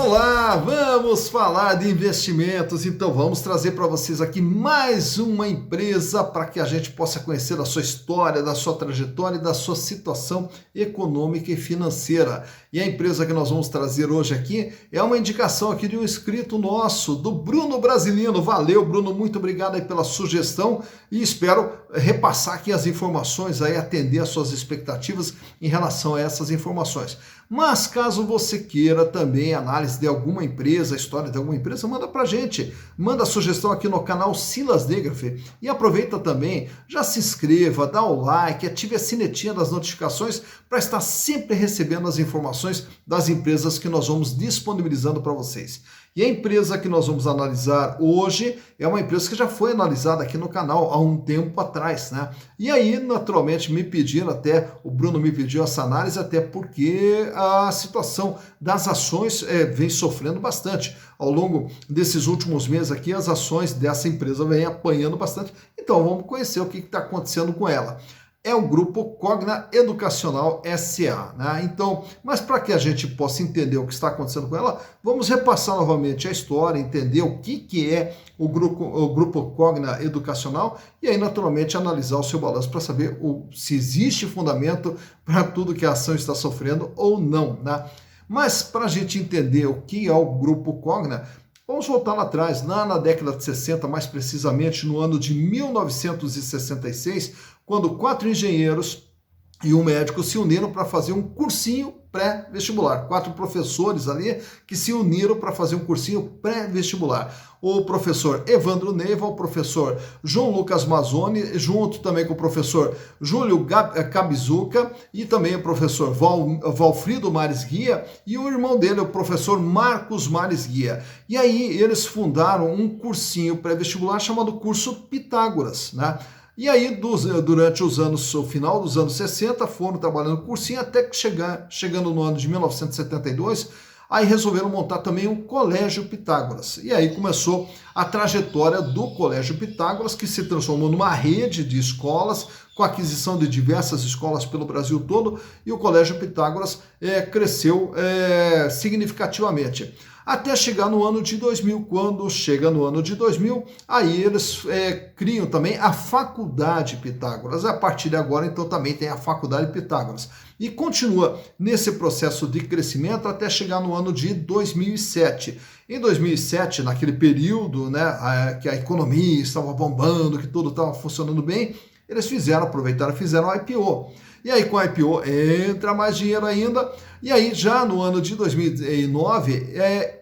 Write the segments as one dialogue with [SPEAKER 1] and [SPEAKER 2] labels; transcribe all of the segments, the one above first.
[SPEAKER 1] Olá, vamos falar de investimentos. Então vamos trazer para vocês aqui mais uma empresa para que a gente possa conhecer a sua história, da sua trajetória e da sua situação econômica e financeira. E a empresa que nós vamos trazer hoje aqui é uma indicação aqui de um inscrito nosso, do Bruno Brasilino. Valeu, Bruno, muito obrigado aí pela sugestão e espero repassar aqui as informações aí, atender às suas expectativas em relação a essas informações. Mas caso você queira também análise de alguma empresa, história de alguma empresa, manda pra gente. Manda a sugestão aqui no canal Silas Degraf. E aproveita também, já se inscreva, dá o like, ative a sinetinha das notificações para estar sempre recebendo as informações das empresas que nós vamos disponibilizando para vocês. E a empresa que nós vamos analisar hoje é uma empresa que já foi analisada aqui no canal há um tempo atrás, né? E aí, naturalmente, me pediram até, o Bruno me pediu essa análise, até porque a situação das ações vem sofrendo bastante. Ao longo desses últimos meses aqui, as ações dessa empresa vêm apanhando bastante. Então, vamos conhecer o que está acontecendo com ela. É o grupo Cogna Educacional SA, né? Então, mas para que a gente possa entender o que está acontecendo com ela, vamos repassar novamente a história, entender o que é o grupo Cogna Educacional e aí, naturalmente, analisar o seu balanço para saber se existe fundamento para tudo que a ação está sofrendo ou não, né? Mas para a gente entender o que é o grupo Cogna, vamos voltar lá atrás, lá na década de 60, mais precisamente no ano de 1966, quando 4 engenheiros e um médico se uniram para fazer um cursinho pré-vestibular. 4 professores ali que se uniram para fazer um cursinho pré-vestibular. O professor Evandro Neiva, o professor João Lucas Mazzoni, junto também com o professor Júlio Cabizuca e também o professor Valfrido Mares Guia e o irmão dele, o professor Marcos Mares Guia. E aí eles fundaram um cursinho pré-vestibular chamado Curso Pitágoras, né? E aí, durante os anos, o final dos anos 60, foram trabalhando no cursinho até que chegando no ano de 1972, aí resolveram montar também o Colégio Pitágoras. E aí começou a trajetória do Colégio Pitágoras, que se transformou numa rede de escolas, com a aquisição de diversas escolas pelo Brasil todo, e o Colégio Pitágoras cresceu significativamente. Até chegar no ano de 2000, quando chega no ano de 2000, aí eles criam também a Faculdade Pitágoras. A partir de agora, então, também tem a Faculdade Pitágoras. E continua nesse processo de crescimento até chegar no ano de 2007. Em 2007, naquele período, né, que a economia estava bombando, que tudo estava funcionando bem, eles aproveitaram e fizeram a IPO. E aí com a IPO entra mais dinheiro ainda, e aí já no ano de 2009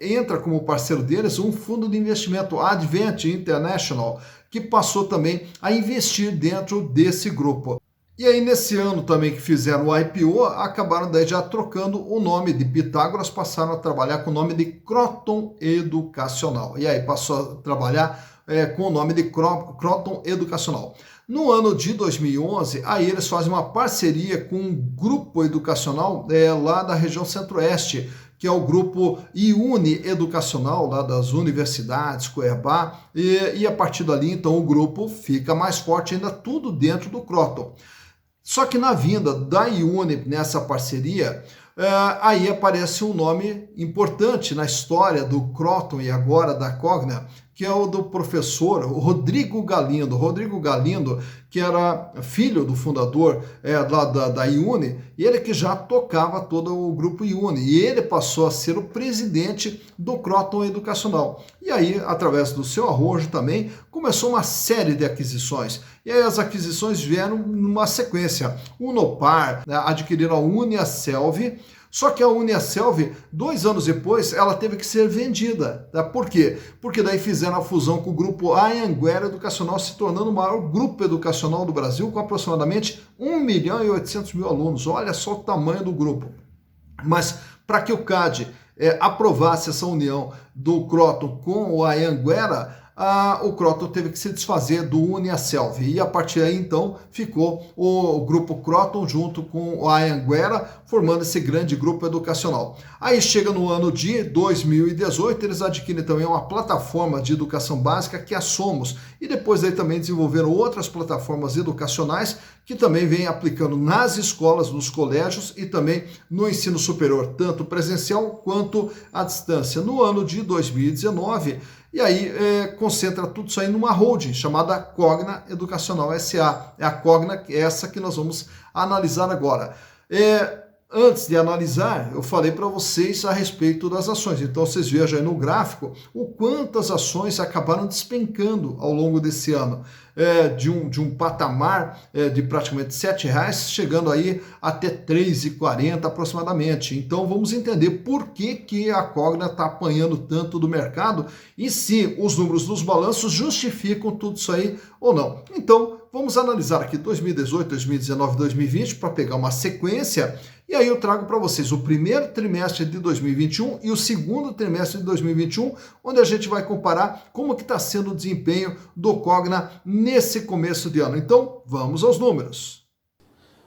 [SPEAKER 1] entra como parceiro deles um fundo de investimento, Advent International, que passou também a investir dentro desse grupo. E aí nesse ano também que fizeram o IPO, acabaram daí já trocando o nome de Pitágoras, passaram a trabalhar com o nome de Croton Educacional. E aí passou a trabalhar com o nome de Croton Educacional. No ano de 2011, aí eles fazem uma parceria com um grupo educacional lá da região centro-oeste, que é o grupo IUNI Educacional, lá das universidades, Cuiabá, e a partir dali, então, o grupo fica mais forte ainda, tudo dentro do Croton. Só que na vinda da IUNI nessa parceria, aí aparece um nome importante na história do Croton e agora da Cogna, que é o do professor Rodrigo Galindo. Rodrigo Galindo, que era filho do fundador da IUNI, ele que já tocava todo o grupo IUNI, e ele passou a ser o presidente do Croton Educacional. E aí, através do seu arrojo também, começou uma série de aquisições. E aí as aquisições vieram numa sequência. Unopar, né, adquiriram a Uniaselv. Só que a Uniaselv, 2 anos depois, ela teve que ser vendida. Tá? Por quê? Porque daí fizeram a fusão com o grupo Anhanguera Educacional, se tornando o maior grupo educacional do Brasil, com aproximadamente 1.800.000 alunos. Olha só o tamanho do grupo. Mas para que o CAD aprovasse essa união do Croton com o Anhanguera, o Kroton teve que se desfazer do Uniaselv. E a partir daí, então, ficou o grupo Kroton junto com a Anhanguera, formando esse grande grupo educacional. Aí chega no ano de 2018, eles adquirem também uma plataforma de educação básica, que é a Somos, e depois aí também desenvolveram outras plataformas educacionais que também vêm aplicando nas escolas, nos colégios e também no ensino superior, tanto presencial quanto à distância. No ano de 2019, e aí concentra tudo isso aí numa holding chamada Cogna Educacional SA. É a Cogna, essa que nós vamos analisar agora. Antes de analisar, eu falei para vocês a respeito das ações. Então, vocês vejam aí no gráfico o quanto as ações acabaram despencando ao longo desse ano. De um patamar de praticamente R$7, chegando aí até R$3,40 aproximadamente. Então, vamos entender por que a Cogna está apanhando tanto do mercado e se os números dos balanços justificam tudo isso aí ou não. Então, vamos analisar aqui 2018, 2019, 2020 para pegar uma sequência. E aí eu trago para vocês o primeiro trimestre de 2021 e o segundo trimestre de 2021, onde a gente vai comparar como que está sendo o desempenho do Cogna nesse começo de ano. Então, vamos aos números.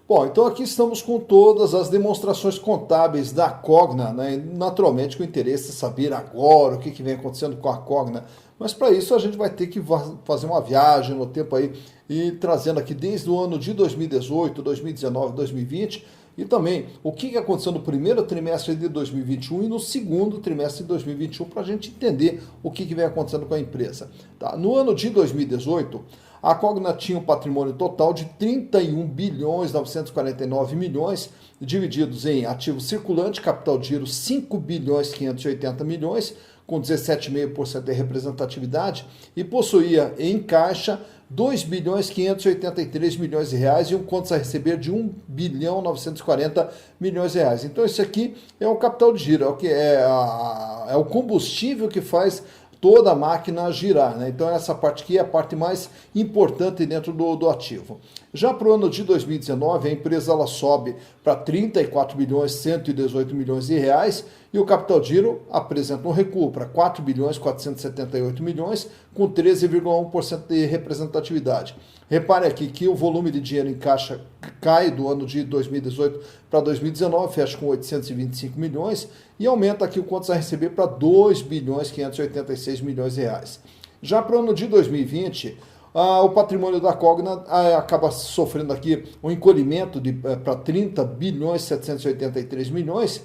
[SPEAKER 1] Bom, então aqui estamos com todas as demonstrações contábeis da Cogna, né? Naturalmente com interesse em saber agora o que vem acontecendo com a Cogna, mas para isso a gente vai ter que fazer uma viagem no tempo aí e trazendo aqui desde o ano de 2018, 2019, 2020, e também o que aconteceu no primeiro trimestre de 2021 e no segundo trimestre de 2021 para a gente entender o que vem acontecendo com a empresa. Tá? No ano de 2018, a Cogna tinha um patrimônio total de 31 bilhões 949 milhões, divididos em ativo circulante, capital de giro 5 bilhões 580 milhões, com 17,5% de representatividade, e possuía em caixa 2 bilhões 583 milhões de reais e um contas a receber de 1 bilhão 940 milhões de reais. Então isso aqui é o capital de giro, é o combustível que faz toda a máquina girar, né? Então essa parte aqui é a parte mais importante dentro do ativo. Já para o ano de 2019, a empresa ela sobe para 34 bilhões 118 milhões de reais e o capital de giro apresenta um recuo para 4 bilhões 478 milhões com 13,1% de representatividade. Repare aqui que o volume de dinheiro em caixa cai do ano de 2018 para 2019, fecha com 825 milhões e aumenta aqui o contas a receber para 2 bilhões 586 milhões de reais. Já para o ano de 2020, o patrimônio da Cogna acaba sofrendo aqui um encolhimento para 30 bilhões 783 milhões,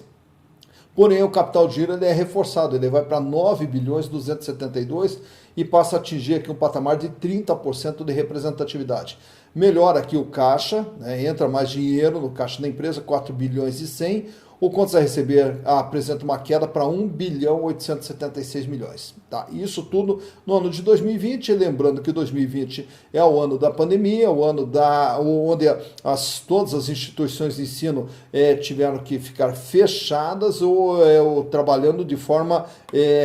[SPEAKER 1] porém o capital de giro ele é reforçado, ele vai para 9 bilhões 272 e passa a atingir aqui um patamar de 30% de representatividade. Melhora aqui o caixa, né, entra mais dinheiro no caixa da empresa, 4 bilhões e 100. O contas a receber apresenta uma queda para 1 bilhão 876 milhões. Tá? Isso tudo no ano de 2020, lembrando que 2020 é o ano da pandemia, o ano onde todas as instituições de ensino tiveram que ficar fechadas ou trabalhando de forma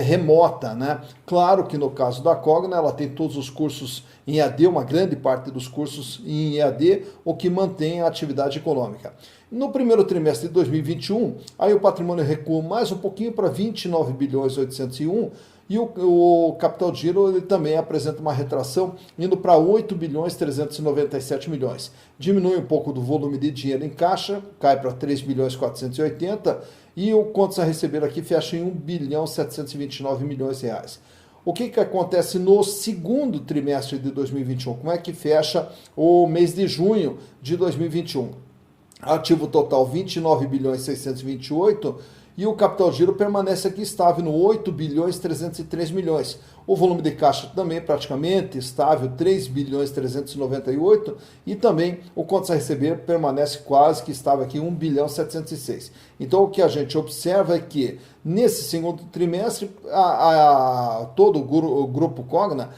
[SPEAKER 1] remota, né? Claro que no caso da Cogna, ela tem todos os cursos em EAD, uma grande parte dos cursos em EAD, o que mantém a atividade econômica. No primeiro trimestre de 2021, aí o patrimônio recua mais um pouquinho para 29 bilhões 801 e o capital de giro ele também apresenta uma retração indo para 8 bilhões 397 milhões. Diminui um pouco do volume de dinheiro em caixa, cai para 3 bilhões 480 e o contas a receber aqui fecha em 1 bilhão 729 milhões de reais. O que acontece no segundo trimestre de 2021? Como é que fecha o mês de junho de 2021? Ativo total 29 bilhões 628 e o capital de giro permanece aqui estável no 8 bilhões 303 milhões. O volume de caixa também praticamente estável, 3 bilhões 398 e também o contas a receber permanece quase que estável aqui, 1 bilhão 706. Então o que a gente observa é que nesse segundo trimestre todo o grupo Cogna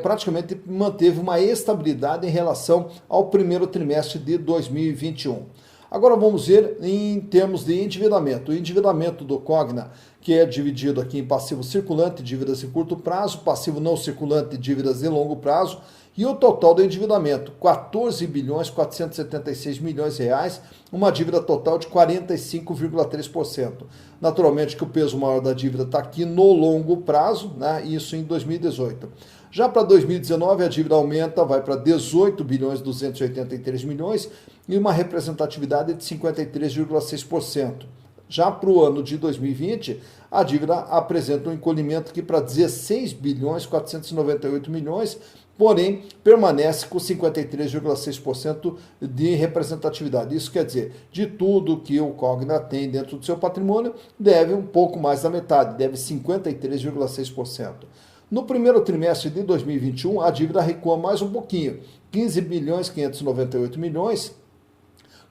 [SPEAKER 1] praticamente manteve uma estabilidade em relação ao primeiro trimestre de 2021. Agora vamos ver em termos de endividamento. O endividamento do Cogna, que é dividido aqui em passivo circulante, dívidas de curto prazo, passivo não circulante, dívidas de longo prazo, e o total do endividamento, 14 bilhões 476 milhões de reais, uma dívida total de 45,3%. Naturalmente que o peso maior da dívida está aqui no longo prazo, né? Isso em 2018. Já para 2019, a dívida aumenta, vai para 18 bilhões 283 milhões e uma representatividade de 53,6%. Já para o ano de 2020, a dívida apresenta um encolhimento aqui para 16 bilhões 498 milhões, porém permanece com 53,6% de representatividade. Isso quer dizer, de tudo que o Cogna tem dentro do seu patrimônio, deve um pouco mais da metade, deve 53,6%. No primeiro trimestre de 2021, a dívida recua mais um pouquinho, 15 bilhões 598 milhões,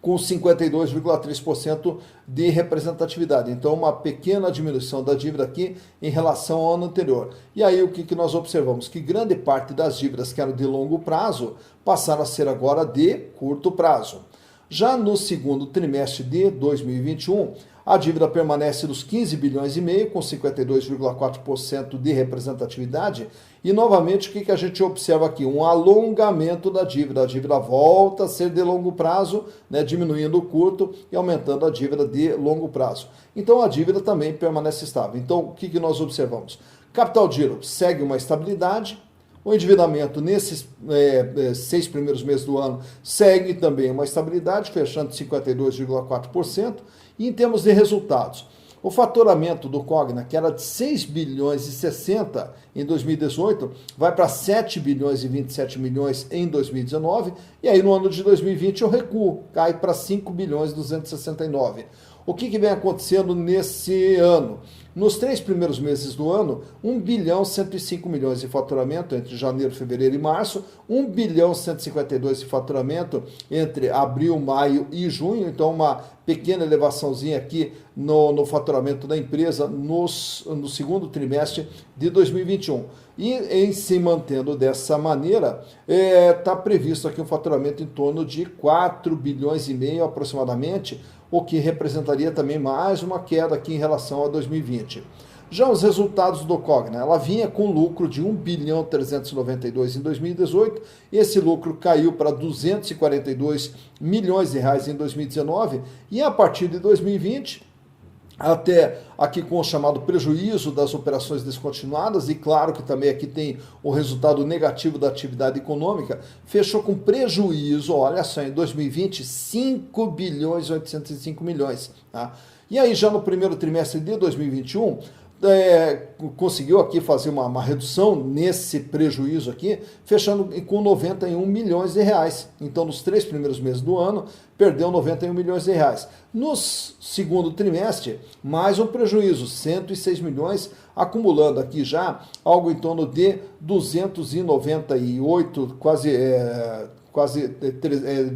[SPEAKER 1] com 52,3% de representatividade. Então, uma pequena diminuição da dívida aqui em relação ao ano anterior. E aí, o que nós observamos? Que grande parte das dívidas que eram de longo prazo passaram a ser agora de curto prazo. Já no segundo trimestre de 2021, a dívida permanece nos 15 bilhões e meio, com 52,4% de representatividade. E, novamente, o que a gente observa aqui? Um alongamento da dívida. A dívida volta a ser de longo prazo, né, diminuindo o curto e aumentando a dívida de longo prazo. Então, a dívida também permanece estável. Então, o que nós observamos? Capital giro segue uma estabilidade. O endividamento nesses 6 primeiros meses do ano segue também uma estabilidade, fechando 52,4%. E em termos de resultados, o faturamento do Cogna, que era de 6 bilhões e 60 em 2018, vai para 7 bilhões e 27 milhões em 2019, e aí no ano de 2020 o recuo cai para 5 bilhões e 269. O que vem acontecendo nesse ano? Nos 3 primeiros meses do ano, 1 bilhão 105 milhões de faturamento entre janeiro, fevereiro e março, 1 bilhão 152 de faturamento entre abril, maio e junho, então uma pequena elevaçãozinha aqui no faturamento da empresa no segundo trimestre de 2021. E em se mantendo dessa maneira, está previsto aqui um faturamento em torno de 4 bilhões e meio aproximadamente, o que representaria também mais uma queda aqui em relação a 2020. Já os resultados do Cogna, ela vinha com lucro de 1 bilhão 392 em 2018, esse lucro caiu para 242 milhões de reais em 2019, e a partir de 2020, até aqui com o chamado prejuízo das operações descontinuadas, e claro que também aqui tem o resultado negativo da atividade econômica, fechou com prejuízo, olha só, em 2020, 5 bilhões e 805 milhões. Tá? E aí já no primeiro trimestre de 2021, conseguiu aqui fazer uma redução nesse prejuízo aqui, fechando com 91 milhões de reais. Então, nos 3 primeiros meses do ano, perdeu 91 milhões de reais. No segundo trimestre, mais um prejuízo, 106 milhões, acumulando aqui já algo em torno de 298, quase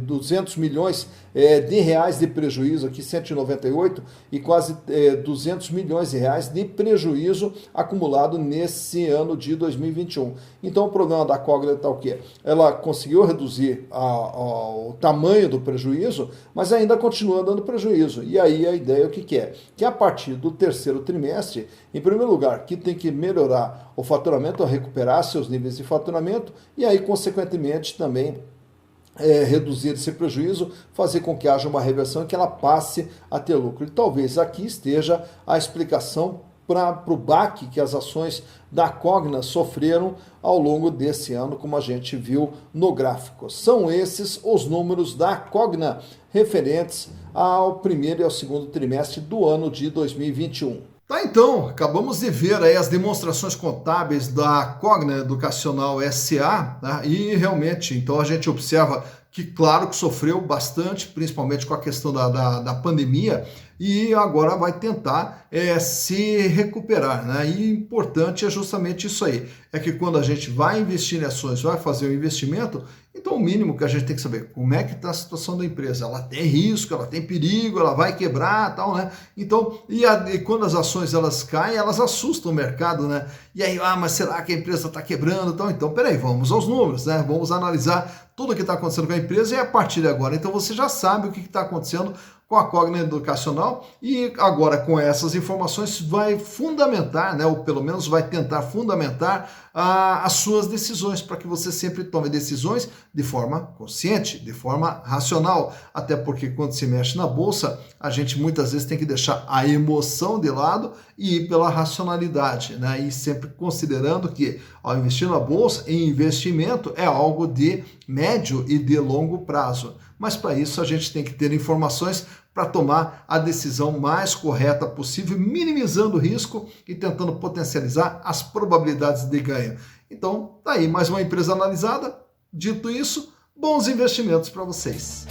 [SPEAKER 1] 200 milhões de reais de prejuízo, aqui 198, e quase 200 milhões de reais de prejuízo acumulado nesse ano de 2021. Então o problema da Cogna está o quê? Ela conseguiu reduzir o tamanho do prejuízo, mas ainda continua dando prejuízo. E aí a ideia o que é? Que a partir do terceiro trimestre, em primeiro lugar, que tem que melhorar o faturamento, recuperar seus níveis de faturamento, e aí consequentemente também reduzir esse prejuízo, fazer com que haja uma reversão e que ela passe a ter lucro. E talvez aqui esteja a explicação para o baque que as ações da Cogna sofreram ao longo desse ano, como a gente viu no gráfico. São esses os números da Cogna referentes ao primeiro e ao segundo trimestre do ano de 2021. Tá, então, acabamos de ver aí as demonstrações contábeis da Cogna Educacional S.A., né? E realmente, então a gente observa que, claro, que sofreu bastante, principalmente com a questão da pandemia, e agora vai tentar se recuperar, né? E importante é justamente isso aí, é que quando a gente vai investir em ações, vai fazer o investimento, então o mínimo que a gente tem que saber, como é que está a situação da empresa, ela tem risco, ela tem perigo, ela vai quebrar, tal, né? Então, e quando as ações elas caem, elas assustam o mercado, né? E aí, mas será que a empresa está quebrando, tal? Então, peraí, vamos aos números, né? Vamos analisar tudo o que está acontecendo com a empresa e a partir de agora, então você já sabe o que está acontecendo com a Cogna Educacional, e agora com essas informações vai fundamentar, né, ou pelo menos vai tentar fundamentar as suas decisões, para que você sempre tome decisões de forma consciente, de forma racional, até porque quando se mexe na bolsa, a gente muitas vezes tem que deixar a emoção de lado e ir pela racionalidade, né, e sempre considerando que ao investir na bolsa, investimento é algo de médio e de longo prazo. Mas para isso a gente tem que ter informações para tomar a decisão mais correta possível, minimizando o risco e tentando potencializar as probabilidades de ganho. Então, tá aí mais uma empresa analisada. Dito isso, bons investimentos para vocês.